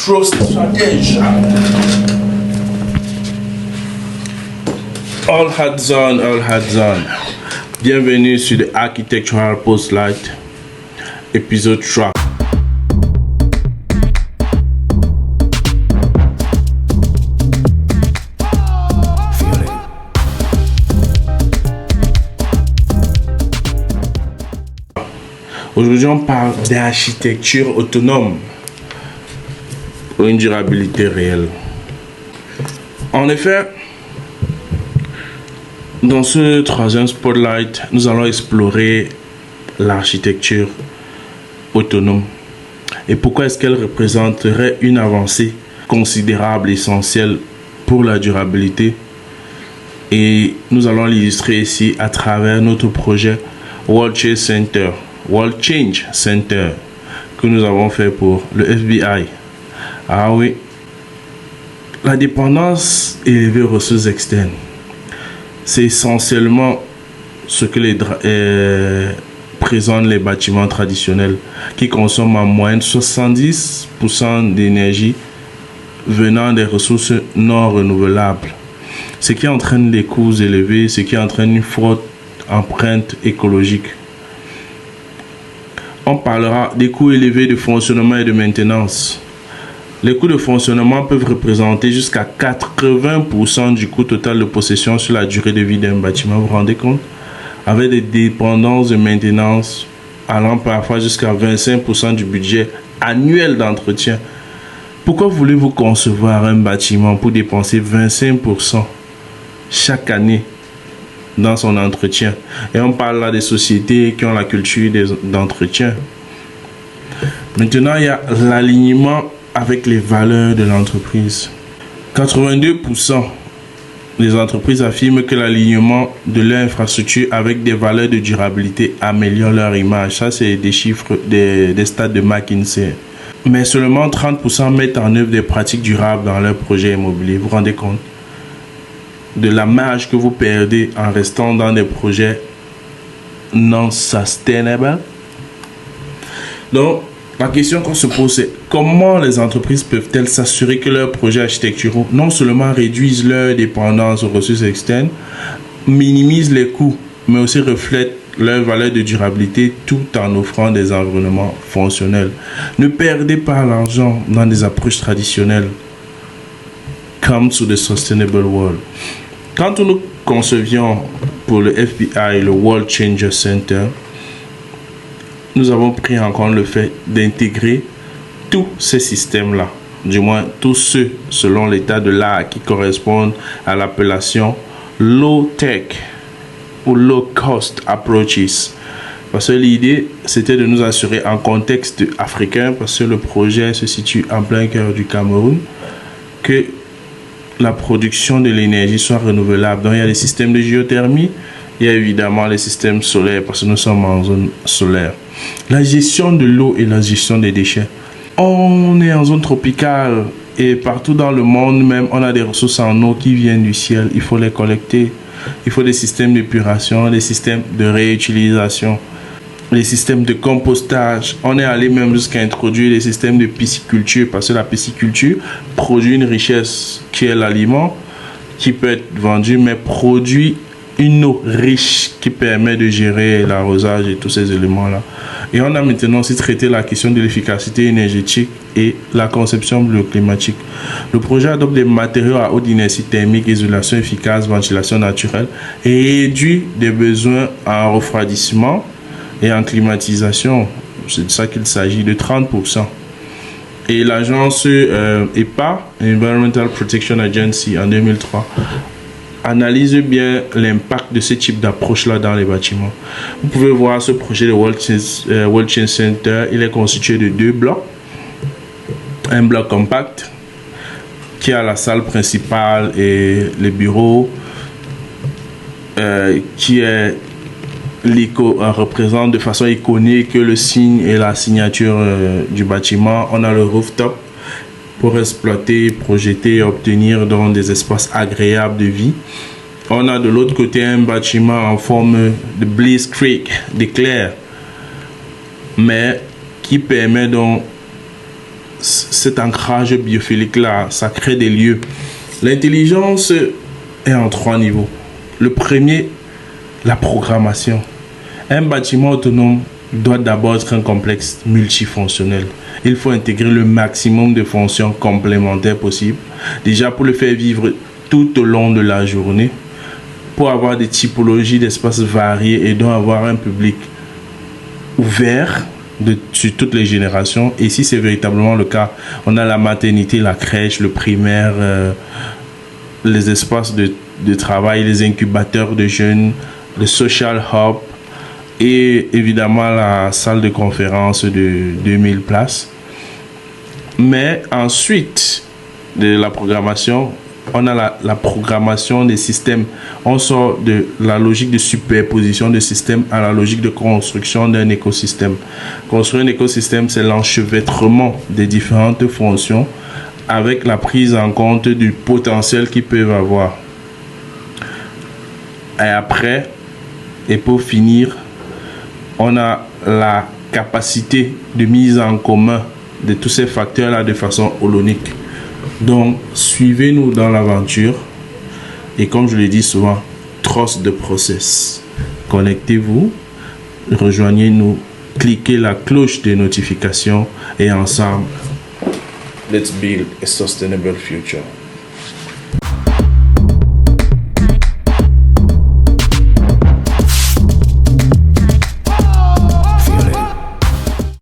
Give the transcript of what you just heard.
Astro Stratège. All hands on, all hands on. Bienvenue sur The Architectural Postlight, épisode 3. Aujourd'hui, on parle d'architecture autonome pour une durabilité réelle. En effet, dans ce troisième spotlight, nous allons explorer l'architecture autonome et pourquoi est-ce qu'elle représenterait une avancée considérable, essentielle pour la durabilité. Et nous allons l'illustrer ici à travers notre projet World Change Center que nous avons fait pour le FBI. Ah oui, la dépendance élevée aux ressources externes, c'est essentiellement ce que présentent les bâtiments traditionnels qui consomment en moyenne 70% d'énergie venant des ressources non renouvelables, ce qui entraîne des coûts élevés, ce qui entraîne une forte empreinte écologique. On parlera des coûts élevés de fonctionnement et de maintenance. Les coûts de fonctionnement peuvent représenter jusqu'à 80% du coût total de possession sur la durée de vie d'un bâtiment, vous vous rendez compte? Avec des dépendances de maintenance allant parfois jusqu'à 25% du budget annuel d'entretien. Pourquoi voulez-vous concevoir un bâtiment pour dépenser 25% chaque année dans son entretien? Et on parle là des sociétés qui ont la culture d'entretien. Maintenant, il y a l'alignement avec les valeurs de l'entreprise. 82% des entreprises affirment que l'alignement de leur infrastructure avec des valeurs de durabilité améliore leur image. Ça, c'est des chiffres des stats de McKinsey. Mais seulement 30% mettent en œuvre des pratiques durables dans leurs projets immobiliers. Vous vous rendez compte de la marge que vous perdez en restant dans des projets non sustainable? Donc, la question qu'on se pose, c'est comment les entreprises peuvent-elles s'assurer que leurs projets architecturaux non seulement réduisent leur dépendance aux ressources externes, minimisent les coûts, mais aussi reflètent leur valeur de durabilité tout en offrant des environnements fonctionnels. Ne perdez pas l'argent dans des approches traditionnelles. Come to the sustainable world. Quand nous concevions pour le FBI le World Change Center, nous avons pris en compte le fait d'intégrer tous ces systèmes-là, du moins tous ceux selon l'état de l'art qui correspondent à l'appellation low-tech ou low-cost approaches. Parce que l'idée, c'était de nous assurer en contexte africain, parce que le projet se situe en plein cœur du Cameroun, que la production de l'énergie soit renouvelable. Donc il y a les systèmes de géothermie, il y a évidemment les systèmes solaires, parce que nous sommes en zone solaire. La gestion de l'eau et la gestion des déchets. On est en zone tropicale et partout dans le monde même, on a des ressources en eau qui viennent du ciel. Il faut les collecter. Il faut des systèmes d'épuration, des systèmes de réutilisation, les systèmes de compostage. On est allé même jusqu'à introduire des systèmes de pisciculture parce que la pisciculture produit une richesse qui est l'aliment qui peut être vendu, mais produit une eau riche qui permet de gérer l'arrosage et tous ces éléments-là. Et on a maintenant aussi traité la question de l'efficacité énergétique et la conception bioclimatique. Le projet adopte des matériaux à haute inertie thermique, isolation efficace, ventilation naturelle et réduit des besoins en refroidissement et en climatisation. C'est de ça qu'il s'agit, de 30%. Et l'agence EPA, Environmental Protection Agency, en 2003, analyse bien l'impact de ce type d'approche-là dans les bâtiments. Vous pouvez voir ce projet de World Change Center. Il est constitué de 2 blocs. Un bloc compact qui a la salle principale et les bureaux qui est représente de façon iconique le signe et la signature du bâtiment. On a le rooftop pour exploiter, projeter et obtenir dans des espaces agréables de vie. On a de l'autre côté un bâtiment en forme de blitzkrieg, d'éclair, mais qui permet donc cet ancrage biophilique-là, ça crée des lieux. L'intelligence est en 3 niveaux. Le premier, la programmation. Un bâtiment autonome doit d'abord être un complexe multifonctionnel. Il faut intégrer le maximum de fonctions complémentaires possibles. Déjà pour le faire vivre tout au long de la journée, pour avoir des typologies d'espaces variés et donc avoir un public ouvert sur toutes les générations. Et si c'est véritablement le cas, on a la maternité, la crèche, le primaire, les espaces de travail, les incubateurs de jeunes, le social hub et évidemment la salle de conférence de 2000 places. Mais ensuite de la programmation, on a la programmation des systèmes. On sort de la logique de superposition de systèmes à la logique de construction d'un écosystème. Construire un écosystème, c'est l'enchevêtrement des différentes fonctions avec la prise en compte du potentiel qu'ils peuvent avoir. Et après, et pour finir, on a la capacité de mise en commun de tous ces facteurs-là de façon holonique. Donc, suivez-nous dans l'aventure et comme je le dis souvent, trust the process. Connectez-vous, rejoignez-nous, cliquez la cloche de notification et ensemble, let's build a sustainable future.